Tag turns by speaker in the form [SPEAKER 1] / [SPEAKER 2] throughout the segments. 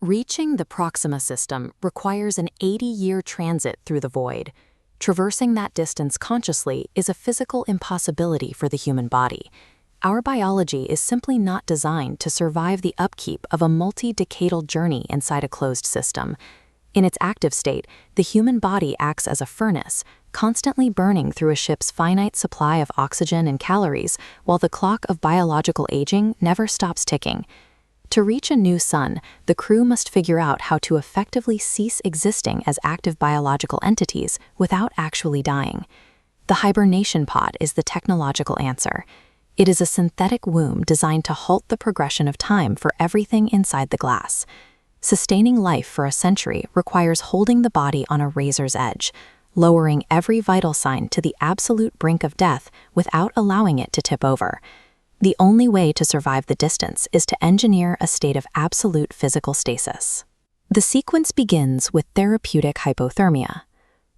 [SPEAKER 1] Reaching the Proxima system requires an 80-year transit through the void. Traversing that distance consciously is a physical impossibility for the human body. Our biology is simply not designed to survive the upkeep of a multi-decadal journey inside a closed system. In its active state, the human body acts as a furnace, constantly burning through a ship's finite supply of oxygen and calories, while the clock of biological aging never stops ticking. To reach a new sun, the crew must figure out how to effectively cease existing as active biological entities without actually dying. The hibernation pod is the technological answer. It is a synthetic womb designed to halt the progression of time for everything inside the glass. Sustaining life for a century requires holding the body on a razor's edge, lowering every vital sign to the absolute brink of death without allowing it to tip over. The only way to survive the distance is to engineer a state of absolute physical stasis. The sequence begins with therapeutic hypothermia.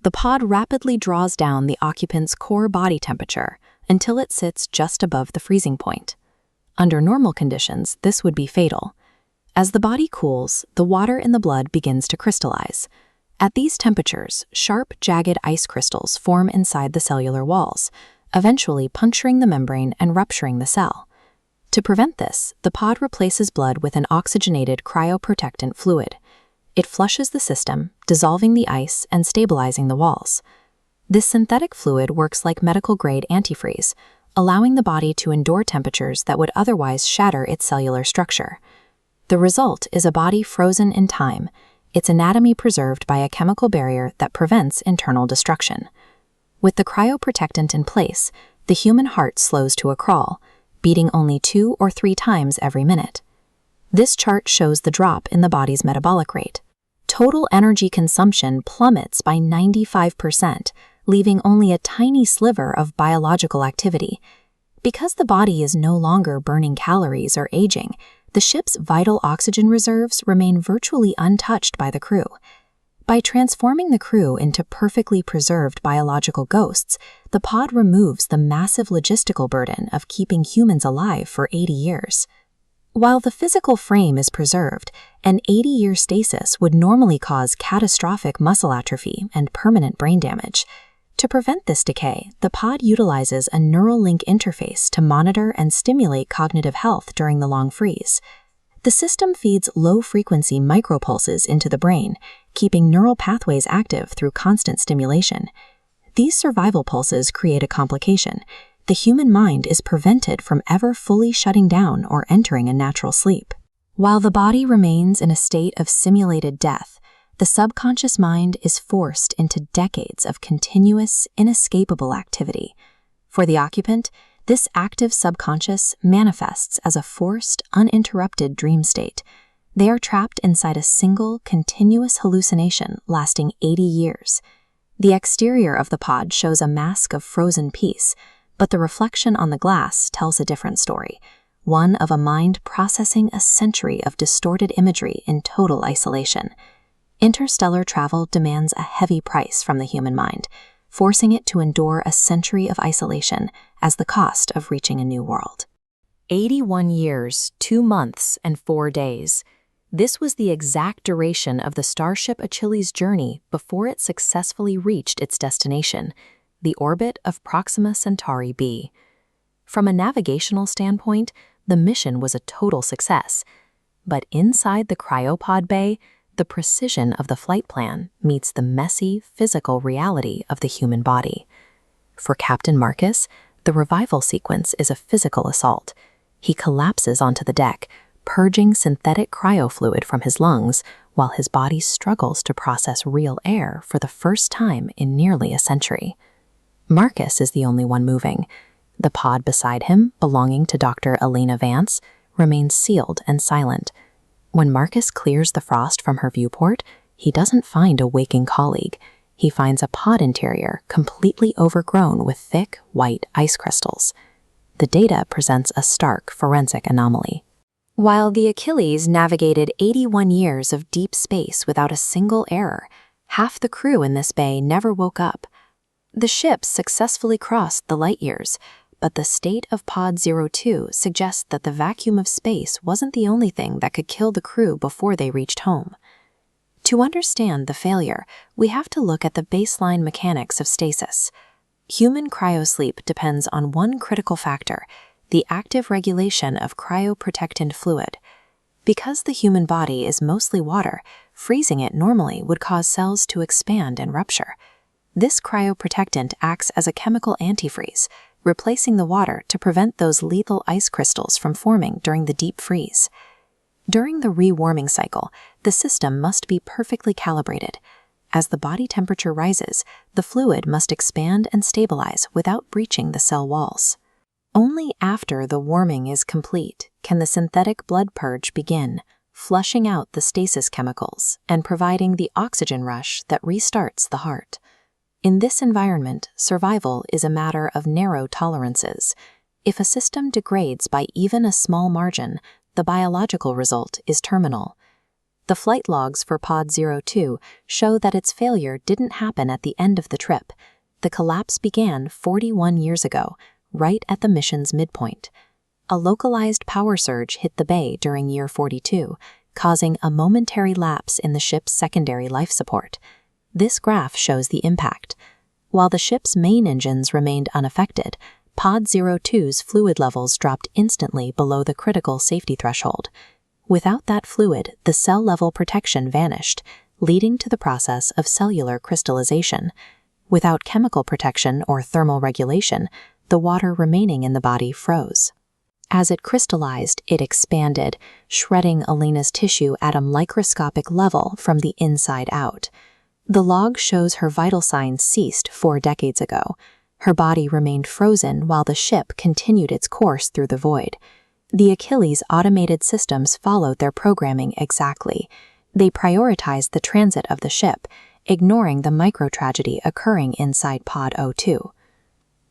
[SPEAKER 1] The pod rapidly draws down the occupant's core body temperature until it sits just above the freezing point. Under normal conditions, this would be fatal. As the body cools, the water in the blood begins to crystallize. At these temperatures, sharp, jagged ice crystals form inside the cellular walls, eventually puncturing the membrane and rupturing the cell. To prevent this, the pod replaces blood with an oxygenated cryoprotectant fluid. It flushes the system, dissolving the ice and stabilizing the walls. This synthetic fluid works like medical-grade antifreeze, allowing the body to endure temperatures that would otherwise shatter its cellular structure. The result is a body frozen in time, its anatomy preserved by a chemical barrier that prevents internal destruction. With the cryoprotectant in place, the human heart slows to a crawl, beating only 2 or 3 times every minute. This chart shows the drop in the body's metabolic rate. Total energy consumption plummets by 95%, leaving only a tiny sliver of biological activity. Because the body is no longer burning calories or aging, the ship's vital oxygen reserves remain virtually untouched by the crew. By transforming the crew into perfectly preserved biological ghosts, the pod removes the massive logistical burden of keeping humans alive for 80 years. While the physical frame is preserved, an 80-year stasis would normally cause catastrophic muscle atrophy and permanent brain damage. To prevent this decay, the pod utilizes a neural link interface to monitor and stimulate cognitive health during the long freeze. The system feeds low-frequency micropulses into the brain, keeping neural pathways active through constant stimulation. These survival pulses create a complication. The human mind is prevented from ever fully shutting down or entering a natural sleep. While the body remains in a state of simulated death, the subconscious mind is forced into decades of continuous, inescapable activity. For the occupant, this active subconscious manifests as a forced, uninterrupted dream state. They are trapped inside a single, continuous hallucination lasting 80 years. The exterior of the pod shows a mask of frozen peace, but the reflection on the glass tells a different story, one of a mind processing a century of distorted imagery in total isolation. Interstellar travel demands a heavy price from the human mind, forcing it to endure a century of isolation as the cost of reaching a new world. 81 years, 2 months, and 4 days. This was the exact duration of the Starship Achilles' journey before it successfully reached its destination, the orbit of Proxima Centauri b. From a navigational standpoint, the mission was a total success. But inside the cryopod bay, the precision of the flight plan meets the messy, physical reality of the human body. For Captain Marcus, the revival sequence is a physical assault. He collapses onto the deck, purging synthetic cryofluid from his lungs while his body struggles to process real air for the first time in nearly a century. Marcus is the only one moving. The pod beside him, belonging to Dr. Elena Vance, remains sealed and silent. When Marcus clears the frost from her viewport, he doesn't find a waking colleague. He finds a pod interior completely overgrown with thick, white ice crystals. The data presents a stark forensic anomaly. While the Achilles navigated 81 years of deep space without a single error, half the crew in this bay never woke up. The ship successfully crossed the light years, but the state of Pod 02 suggests that the vacuum of space wasn't the only thing that could kill the crew before they reached home. To understand the failure, we have to look at the baseline mechanics of stasis. Human cryosleep depends on one critical factor, the active regulation of cryoprotectant fluid. Because the human body is mostly water, freezing it normally would cause cells to expand and rupture. This cryoprotectant acts as a chemical antifreeze, replacing the water to prevent those lethal ice crystals from forming during the deep freeze. During the rewarming cycle, the system must be perfectly calibrated. As the body temperature rises, the fluid must expand and stabilize without breaching the cell walls. Only after the warming is complete can the synthetic blood purge begin, flushing out the stasis chemicals and providing the oxygen rush that restarts the heart. In this environment, survival is a matter of narrow tolerances. If a system degrades by even a small margin, the biological result is terminal. The flight logs for Pod 02 show that its failure didn't happen at the end of the trip. The collapse began 41 years ago, right at the mission's midpoint. A localized power surge hit the bay during year 42, causing a momentary lapse in the ship's secondary life support. This graph shows the impact. While the ship's main engines remained unaffected, Pod 02's fluid levels dropped instantly below the critical safety threshold. Without that fluid, the cell-level protection vanished, leading to the process of cellular crystallization. Without chemical protection or thermal regulation, the water remaining in the body froze. As it crystallized, it expanded, shredding Elena's tissue at a microscopic level from the inside out. The log shows her vital signs ceased 4 decades ago. Her body remained frozen while the ship continued its course through the void. The Achilles automated systems followed their programming exactly. They prioritized the transit of the ship, ignoring the micro-tragedy occurring inside Pod 02.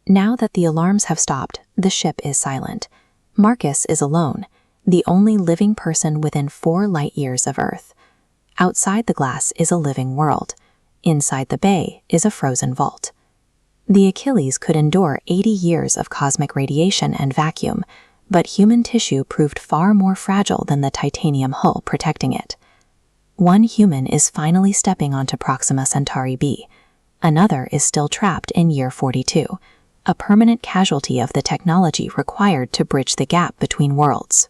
[SPEAKER 1] Now that the alarms have stopped, the ship is silent. Marcus is alone, the only living person within 4 light-years of Earth. Outside the glass is a living world. Inside the bay is a frozen vault. The Achilles could endure 80 years of cosmic radiation and vacuum, but human tissue proved far more fragile than the titanium hull protecting it. One human is finally stepping onto Proxima Centauri b. Another is still trapped in year 42. A permanent casualty of the technology required to bridge the gap between worlds.